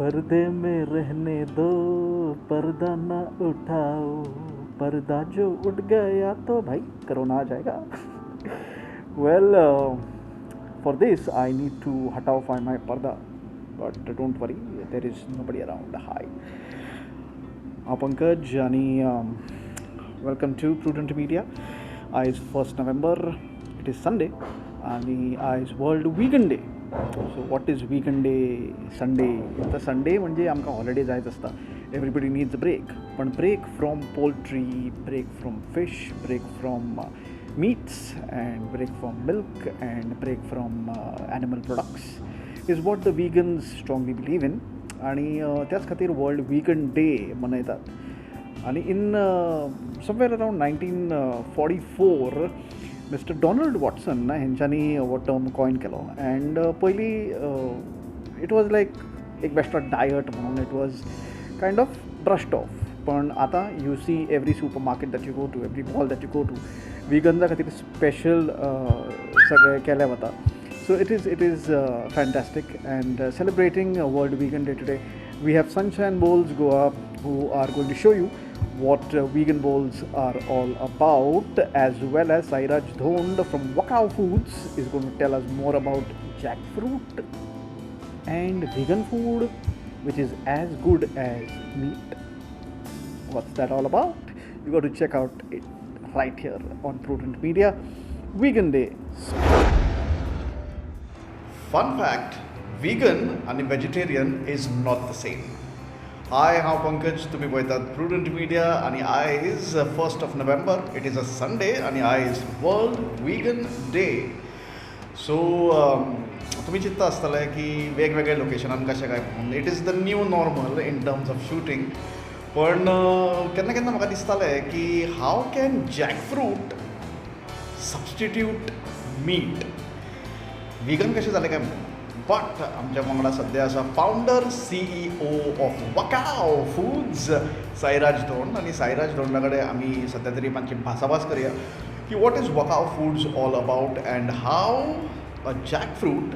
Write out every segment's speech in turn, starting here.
पर्दे में रहने दो, पर्दा ना उठाओ, पर्दा जो उठ गया तो भाई कोरोना आ जाएगा. Well, for this I need to hataw my parda, but don't worry, there is nobody around. Hi, Pankaj आणि welcome to Prudent Media. Is 1st November, it is Sunday आणि is World Vegan Day. So what is Vegan Day? Sunday. तर Sunday म्हणजे आमकां holiday जायत आसता. Everybody needs a break. पण break from poultry, break from fish, break from meats and break from milk and break from animal products is what the vegans strongly believe in. आणि त्याच खातीर world vegan day मनयतात. आणि in somewhere around 1944 mister Donald Watson हेंच्यांनी हो term coin केलो. And पयलीं it was like एक बेश्टो डायट म्हणून it was kind of brushed off. पण आतां you see every supermarket that you go to, every mall that you go to, विगन्सा खातीर स्पेशल सगळें केलें वता. So it is fantastic, and celebrating World Vegan Day today, we have Sunshine Bowls Goa who are going to show you what vegan bowls are all about, as well as Sairaj Dhond from Wakao Foods is going to tell us more about jackfruit and vegan food, which is as good as meat. What's that all about? You got to check out it right here on Prudent Media. Vegan Day. Fun fact, vegan and vegetarian is not the same. Hi, हांव पंकज, तुम्ही पळयतात prudent media आणि आयज 1st of November, it is a Sunday आणि आयज world vegan day. सो तुम्ही चिंतता आसतले की वेगवेगळे लोकेशनान कशें काय म्हणून. It is the new normal in terms of shooting. पण केन्ना केन्ना म्हाका दिसतालें की how can jackfruit substitute meat. Vegan कशें जालें काय म्हणून. बट आमच्या वांगडा सद्या आसा founder CEO of Wakao foods Sairaj Dhond. आणि साईराज धोंडा कडेन आमी सद्या तरी मातशी भासाभास करया की what is Wakao foods all about and how a jackfruit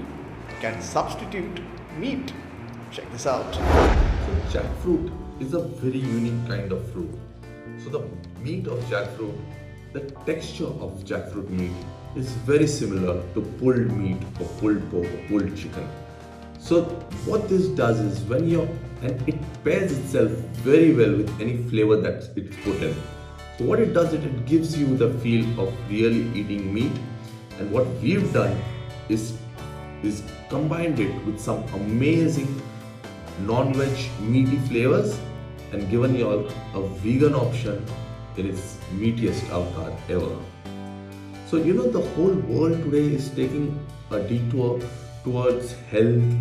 can substitute meat. Check this out. So jackfruit is a very unique kind of fruit. So the meat of jackfruit, the texture of jackfruit meat is very similar to pulled meat or pulled pork or pulled chicken. So what this does is and it pairs itself very well with any flavor that it's put in. So what it does is it gives you the feel of really eating meat. And what we've done is combined it with some amazing non-veg meaty flavors and given you all a vegan option in its meatiest avatar ever. So the whole world today is taking a detour towards health,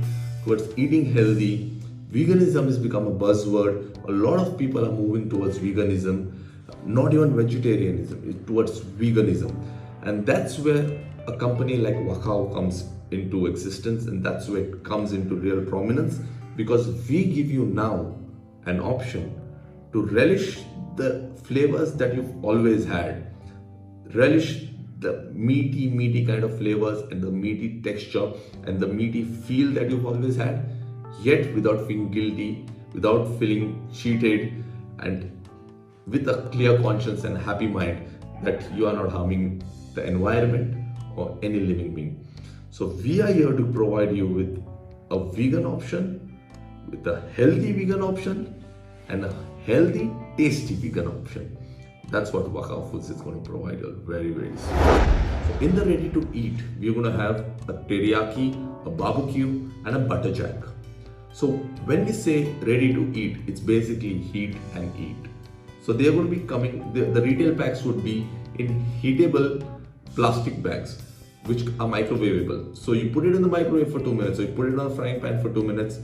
towards eating healthy. Veganism has become a buzzword. A lot of people are moving towards veganism, not even vegetarianism, towards veganism. And that's where a company like Wakao comes into existence, and that's where it comes into real prominence, because we give you now an option to relish the flavors that you've always had. Relish the meaty kind of flavors and the meaty texture and the meaty feel that you've always had, yet without feeling guilty, without feeling cheated, and with a clear conscience and happy mind that you are not harming the environment or any living being. So we are here to provide you with a vegan option, with a healthy vegan option, and a healthy, tasty vegan option. That's what Wakao Foods is going to provide you very, very soon. So in the ready to eat, we're going to have a teriyaki, a barbecue, and a butter jack. So when we say ready to eat, it's basically heat and eat. So they are going to be coming, the retail packs would be in heatable plastic bags, which are microwavable. So you put it in the microwave for 2 minutes, so you put it on a frying pan for 2 minutes,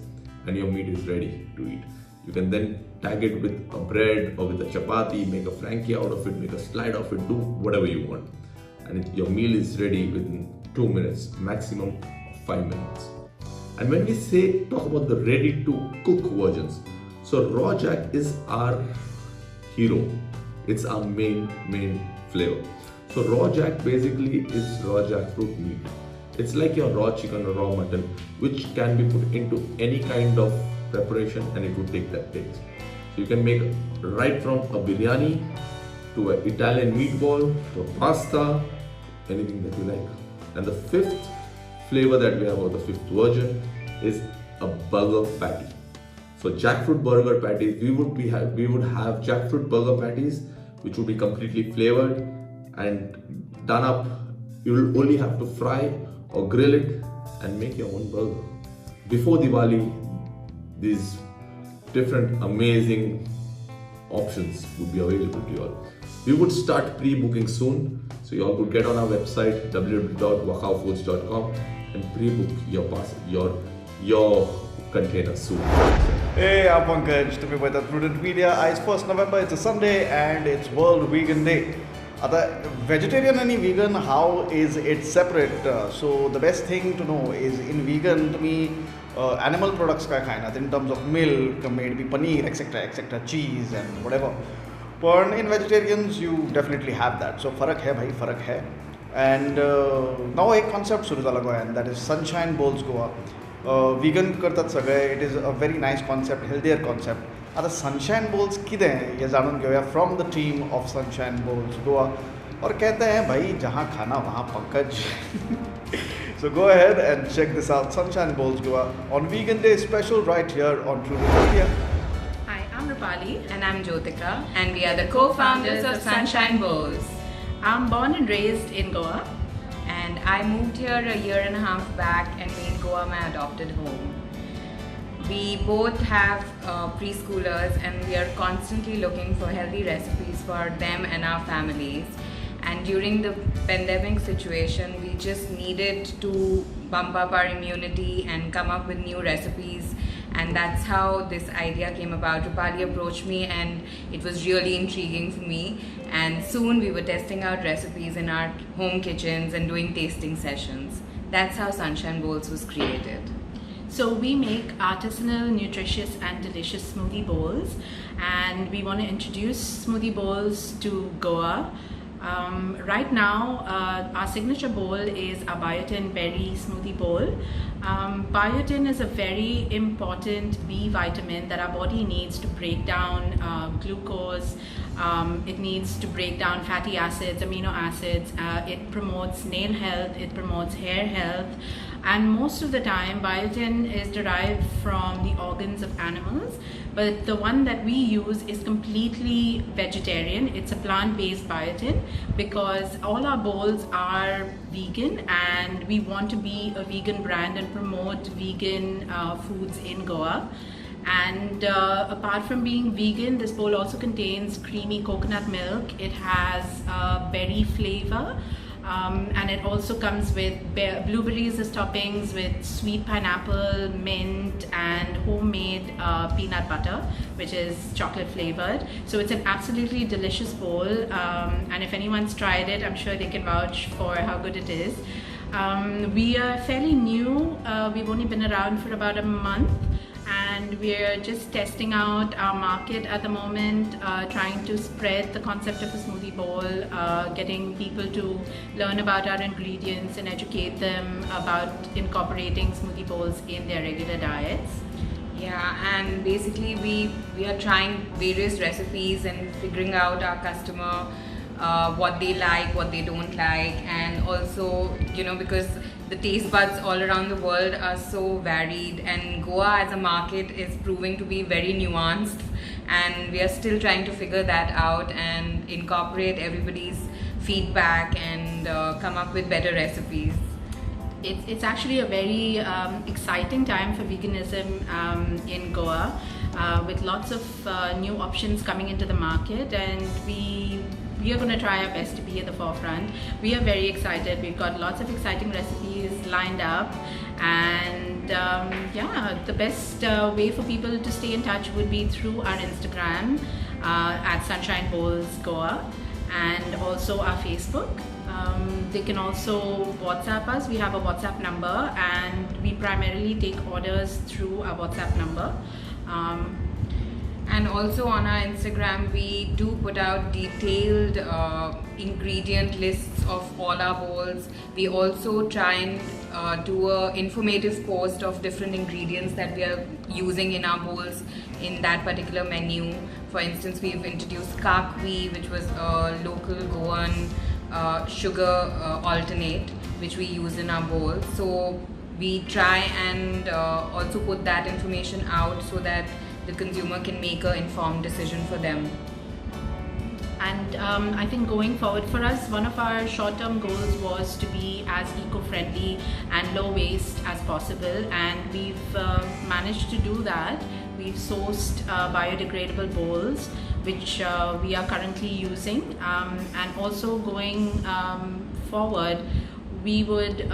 and your meat is ready to eat. You can then tag it with a bread or with a chapati, make a frankie out of it, make a slide of it, do whatever you want. And your meal is ready within 2 minutes, maximum 5 minutes. And when we talk about the ready to cook versions, so raw jack is our hero. It's our main flavor. So raw jack basically is raw jackfruit meat. It's like your raw chicken or raw mutton, which can be put into any kind of preparation and it would take that taste. So you can make right from a biryani to an Italian meatball to a pasta, anything that you like. And the fifth flavor that we have, or the fifth version, is a burger patty. So jackfruit burger patties, we would have jackfruit burger patties which would be completely flavored and done up. You will only have to fry or grill it and make your own burger. Before Diwali, these different amazing options would be available to you all. We would start pre-booking soon, so you all could get on our website www.wakawfoods.com and pre-book your container soon. Hey, I'm Pankaj, to be with the Prudent Media. It's 1st November, it's a Sunday and it's World Vegan Day. Vegetarian and vegan, how is it separate? So the best thing to know is in vegan, to me, animal products ka khaina, in terms of milk, maybe paneer, etc., cheese and whatever. But in vegetarians, you definitely have that. So farak hai bhai, farak hai. And now a concept suru zala goya, and that is Sunshine Bowls Goa. Vegan kartat sagay, it is a very nice concept, healthier concept. आता Sunshine Bowls किधे हैं ये जानूँ क्यों या from the team of Sunshine Bowls Goa और कहते हैं भाई जहाँ खाना वहाँ Pankaj. So go ahead and check this out, Sunshine Bowls Goa on Vegan Day special right here on Prudent Media. Hi, I'm Rupali and I'm Jyotika and we are the co-founders of Sunshine Bowls. I'm born and raised in Goa and I moved here a year and a half back and made Goa my adopted home. We both have preschoolers and we are constantly looking for healthy recipes for them and our families. And during the pandemic situation, we just needed to bump up our immunity and come up with new recipes. And that's how this idea came about. Rupali approached me and it was really intriguing for me. And soon we were testing out recipes in our home kitchens and doing tasting sessions. That's how Sunshine Bowls was created. So we make artisanal, nutritious and delicious smoothie bowls, and we want to introduce smoothie bowls to Goa. Right now, our signature bowl is a biotin berry smoothie bowl. Biotin is a very important B vitamin that our body needs to break down glucose. It needs to break down fatty acids, amino acids. It promotes nail health, it promotes hair health. And most of the time, biotin is derived from the organs of animals, but the one that we use is completely vegetarian. It's a plant-based biotin because all our bowls are vegan and we want to be a vegan brand and promote vegan foods in Goa. And apart from being vegan, this bowl also contains creamy coconut milk. It has berry flavor. And it also comes with blueberries as toppings, with sweet pineapple, mint and homemade peanut butter, which is chocolate flavored. So it's an absolutely delicious bowl, and if anyone's tried it, I'm sure they can vouch for how good it is. We are fairly new. We've only been around for about a month. And we're just testing out our market at the moment, trying to spread the concept of a smoothie bowl, getting people to learn about our ingredients and educate them about incorporating smoothie bowls in their regular diets. Yeah, and basically we are trying various recipes and figuring out our customer, what they like, what they don't like, and also, you know, because the taste buds all around the world are so varied and Goa as a market is proving to be very nuanced, and we are still trying to figure that out and incorporate everybody's feedback and come up with better recipes. It's actually a very exciting time for veganism in Goa, with lots of new options coming into the market, and we are going to try our best to be at the forefront. We are very excited. We've got lots of exciting recipes lined up, and yeah, the best way for people to stay in touch would be through our Instagram at Sunshine Bowls Goa, and also our Facebook. They can also WhatsApp us. We have a WhatsApp number and we primarily take orders through our WhatsApp number. And also on our Instagram, we do put out detailed ingredient lists of all our bowls. We also try and do a informative post of different ingredients that we are using in our bowls in that particular menu. For instance, we've introduced kakwi, which was a local Goan sugar alternate, which we use in our bowls. So we try and also put that information out so that the consumer can make an informed decision for them. And I think going forward for us, one of our short-term goals was to be as eco-friendly and low waste as possible, and we've managed to do that. We've sourced biodegradable bowls, which we are currently using, and also going forward, we would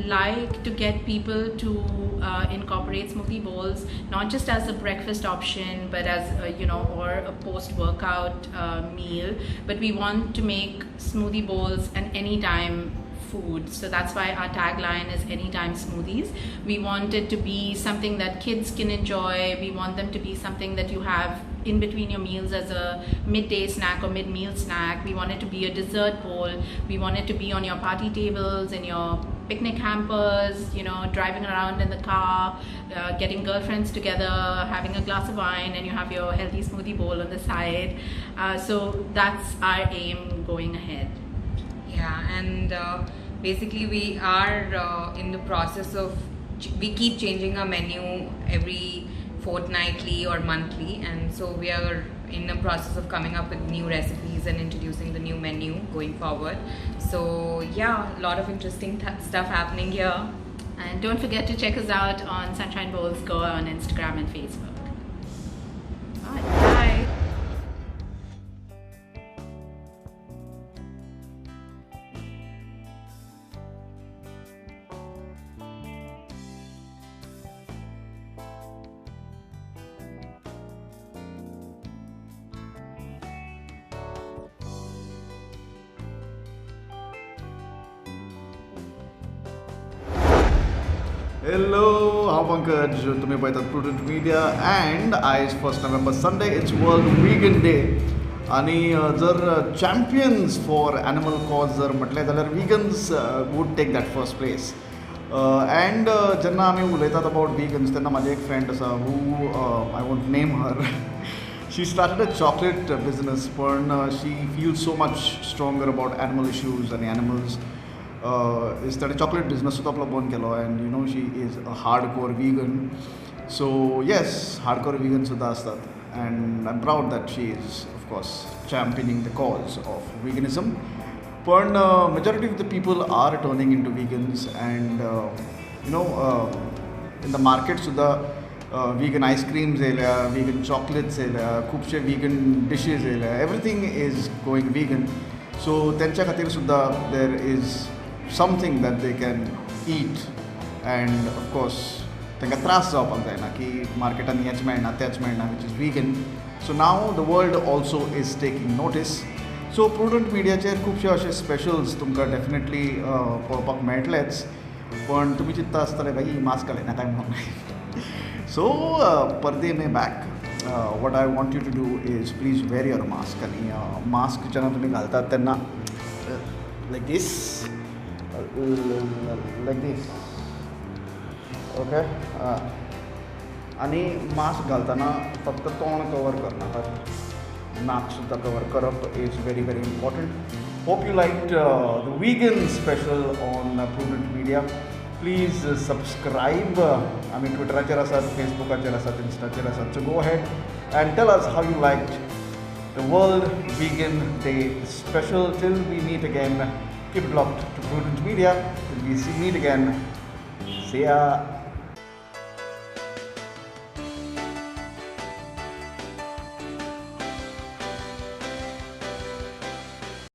like to get people to incorporate smoothie bowls not just as a breakfast option, but as or a post-workout meal. But we want to make smoothie bowls an anytime food, so that's why our tagline is anytime smoothies. We want it to be something that kids can enjoy. We want them to be something that you have in between your meals as a midday snack or mid-meal snack. We want it to be a dessert bowl. We want it to be on your party tables, in your picnic hampers, driving around in the car, getting girlfriends together, having a glass of wine, and you have your healthy smoothie bowl on the side. So that's our aim going ahead. Yeah, and basically we are in the process of, we keep changing our menu every fortnightly or monthly, and so we are in the process of coming up with new recipes and introducing the new menu going forward. So yeah, a lot of interesting stuff happening here. And don't forget to check us out on Sunshine Bowls Goa on Instagram and Facebook. Bye. Bye. Hello, हांव पंकज, तुम्ही पळयतात prudent media, and आयज 1 November Sunday, it's world vegan day. आणि जर champions for animal cause जर म्हटलें जाल्यार vegans would take that first place. And जेन्ना आमी उलयतात अबावट वीगन्स तेन्ना म्हाजी एक फ्रेंड आसा who I won't name her. She started a chocolate business, पण she feels so much stronger about animal issues आनी animals. Is that a chocolate business सुद्दां आपलो बंद केलो, and she is a hardcore vegan. So yes, hardcore vegan सुद्दां असतात, and I'm proud that she is of course championing the cause of veganism. But majority of the people are turning into vegans, and in the market सुद्दां vegan ice creams येयल्या, vegan chocolates येयल्या, खुबशे vegan dishes येयल्या, everything is going vegan. So तेंच्या खातीर सुद्दां there is something that they can eat, and of course तांकां त्रास जावपाक जायना की मार्केटान हेच मेळना तेच मेळना, which is vegan. So now the world also is taking notice. So prudent मिडियाचेर खुबशे अशे स्पेशल्स तुमकां डेफिनेटली पळोवपाक मेळटलेच, पण तुमी चिंतता आसतले भाई मास्क घालिना काय म्हणून. सो परदे मे back, what I want you to do is please wear your mask. आणि मास्क जेन्ना तुमी घालतात तेन्ना like this, ओके. आणि मास्क घालतना फक्त तोंड कवर करनाकात, नाक सुद्दां कवर करप is very very important. Hope you liked the vegan special on Prudent Media. Please subscribe. आमी ट्विटराचेर आसात, फेसबुकाचेर आसात, इन्स्टाचेर आसात. So go ahead and tell us how you liked the World Vegan Day special. Till we meet again, keep it locked to Prudent Media. Till we meet again, see ya.